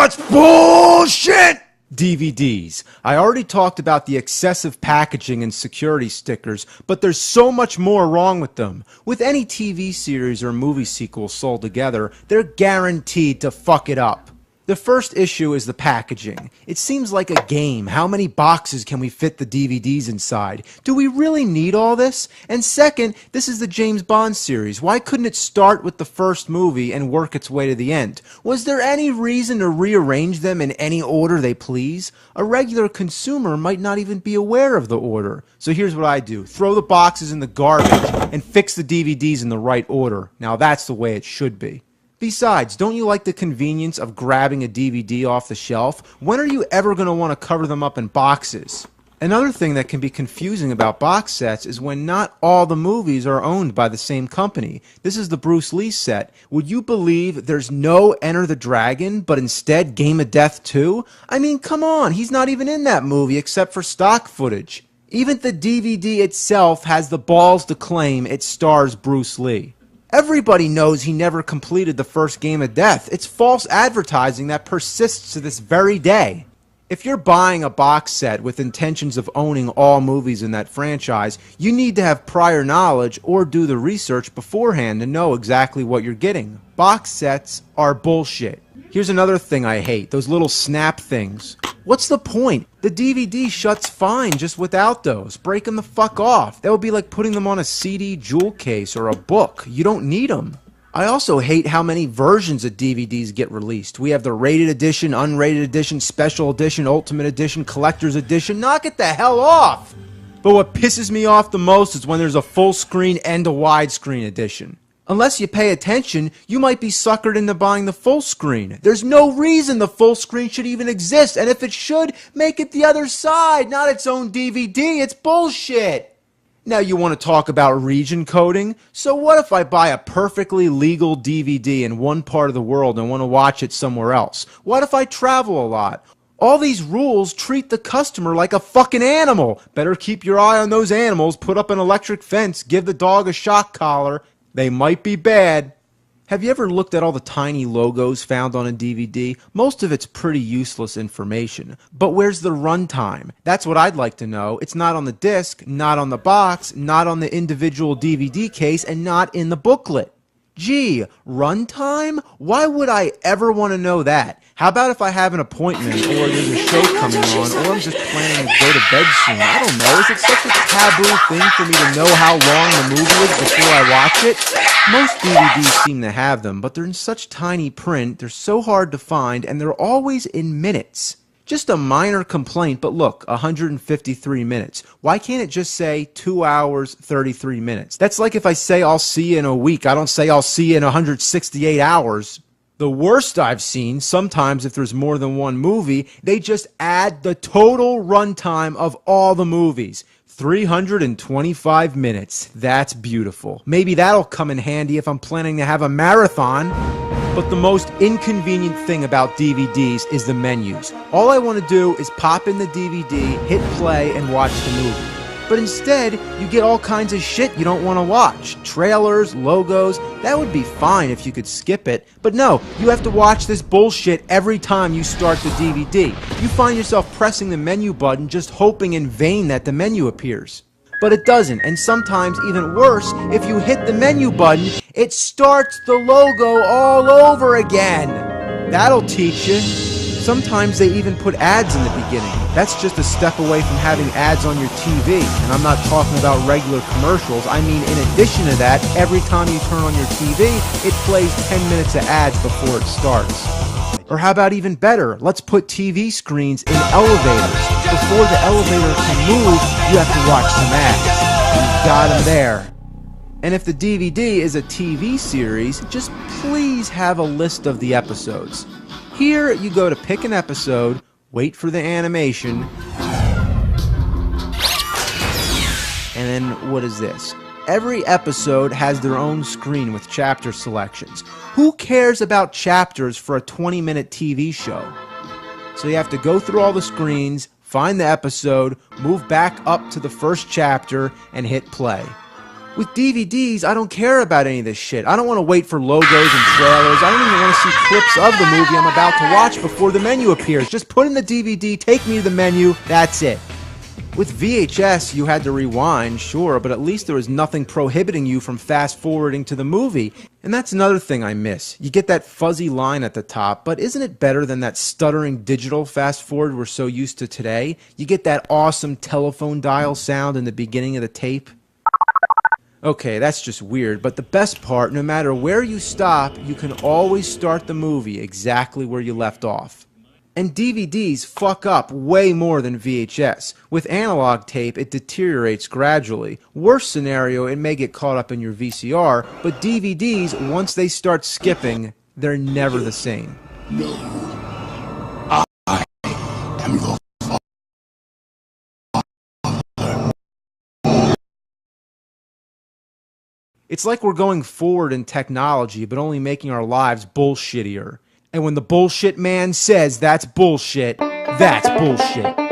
That's bullshit! DVDs. I already talked about the excessive packaging and security stickers, but there's so much more wrong with them. With any TV series or movie sequel sold together, they're guaranteed to fuck it up. The first issue is the packaging. It seems like a game. How many boxes can we fit the DVDs inside? Do we really need all this? And second, this is the James Bond series. Why couldn't it start with the first movie and work its way to the end? Was there any reason to rearrange them in any order they please? A regular consumer might not even be aware of the order. So here's what I do. Throw the boxes in the garbage and fix the DVDs in the right order. Now that's the way it should be. Besides, don't you like the convenience of grabbing a DVD off the shelf? When are you ever going to want to cover them up in boxes? Another thing that can be confusing about box sets is when not all the movies are owned by the same company. This is the Bruce Lee set. Would you believe there's no Enter the Dragon, but instead Game of Death 2? I mean, come on, he's not even in that movie except for stock footage. Even the DVD itself has the balls to claim it stars Bruce Lee. Everybody knows he never completed the first Game of Death. It's false advertising that persists to this very day. If you're buying a box set with intentions of owning all movies in that franchise, you need to have prior knowledge or do the research beforehand to know exactly what you're getting. Box sets are bullshit. Here's another thing I hate, those little snap things. What's the point? The DVD shuts fine just without those. Break them the fuck off. That would be like putting them on a CD jewel case or a book. You don't need them. I also hate how many versions of DVDs get released. We have the rated edition, unrated edition, special edition, ultimate edition, collector's edition. Knock it the hell off! But what pisses me off the most is when there's a full screen and a widescreen edition. Unless you pay attention, you might be suckered into buying the full screen. There's no reason the full screen should even exist, and if it should, make it the other side, not its own DVD. It's bullshit! Now you want to talk about region coding? So what if I buy a perfectly legal DVD in one part of the world and want to watch it somewhere else? What if I travel a lot? All these rules treat the customer like a fucking animal. Better keep your eye on those animals, put up an electric fence, give the dog a shock collar. They might be bad. Have you ever looked at all the tiny logos found on a DVD? Most of it's pretty useless information. But where's the runtime? That's what I'd like to know. It's not on the disc, not on the box, not on the individual DVD case, and not in the booklet. Gee, runtime? Why would I ever want to know that? How about if I have an appointment, or there's a show coming on, or I'm just planning to go to bed soon? I don't know. Is it such a taboo thing for me to know how long the movie is before I watch it? Most DVDs seem to have them, but they're in such tiny print, they're so hard to find, and they're always in minutes. Just a minor complaint, but look, 153 minutes. Why can't it just say 2 hours, 33 minutes? That's like if I say I'll see you in a week. I don't say I'll see you in 168 hours. The worst I've seen, sometimes if there's more than one movie, they just add the total runtime of all the movies. 325 minutes. That's beautiful. Maybe that'll come in handy if I'm planning to have a marathon. But the most inconvenient thing about DVDs is the menus. All I want to do is pop in the DVD, hit play, and watch the movie. But instead, you get all kinds of shit you don't want to watch. Trailers, logos, that would be fine if you could skip it. But no, you have to watch this bullshit every time you start the DVD. You find yourself pressing the menu button just hoping in vain that the menu appears. But it doesn't, and sometimes even worse, if you hit the menu button, it starts the logo all over again. That'll teach you. Sometimes they even put ads in the beginning. That's just a step away from having ads on your TV, and I'm not talking about regular commercials. I mean, in addition to that, every time you turn on your TV, it plays 10 minutes of ads before it starts. Or how about even better, let's put TV screens in elevators. Before the elevator can move, you have to watch some ads. You've got them there. And if the DVD is a TV series, just please have a list of the episodes. Here, you go to pick an episode, wait for the animation, and then what is this? Every episode has their own screen with chapter selections. Who cares about chapters for a 20-minute TV show? So you have to go through all the screens, find the episode, move back up to the first chapter, and hit play. With DVDs, I don't care about any of this shit. I don't want to wait for logos and trailers. I don't even want to see clips of the movie I'm about to watch before the menu appears. Just put in the DVD, take me to the menu, that's it. With VHS, you had to rewind, sure, but at least there was nothing prohibiting you from fast-forwarding to the movie. And that's another thing I miss. You get that fuzzy line at the top, but isn't it better than that stuttering digital fast-forward we're so used to today? You get that awesome telephone dial sound in the beginning of the tape. Okay, that's just weird, but the best part, no matter where you stop, you can always start the movie exactly where you left off. And DVDs fuck up way more than VHS. With analog tape, it deteriorates gradually. Worst scenario, it may get caught up in your VCR, but DVDs, once they start skipping, they're never the same. No. I am your father. It's like we're going forward in technology, but only making our lives bullshittier. And when the bullshit man says that's bullshit, that's bullshit.